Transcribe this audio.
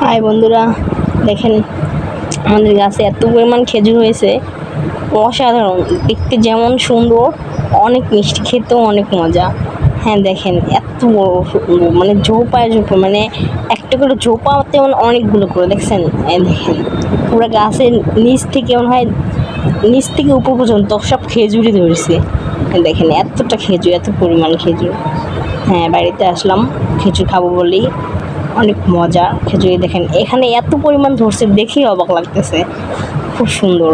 High বন্ধুরা, দেখেন আমাদের গাছে এত পরিমাণ খেজুর হয়েছে, অসাধারণ দেখতে, যেমন সুন্দর, অনেক মিষ্টি, খেতেও অনেক মজা। হ্যাঁ দেখেন এত বড়, মানে ঝোপায় ঝোপা, মানে একটা করে ঝোপাতে অনেকগুলো করে, দেখছেন? দেখেন পুরো গাছের নিচ থেকে মনে হয়, নিচ থেকে উপর পর্যন্ত সব খেজুরই ধরেছে। দেখেন এতটা খেজুর, এত পরিমাণ খেজুর। হ্যাঁ, বাড়িতে আসলাম খেজুর খাবো বলেই, অনেক মজা খেজুরি। দেখেন এখানে এত পরিমাণ ধরছে, দেখেই অবাক লাগতেছে, খুব সুন্দর।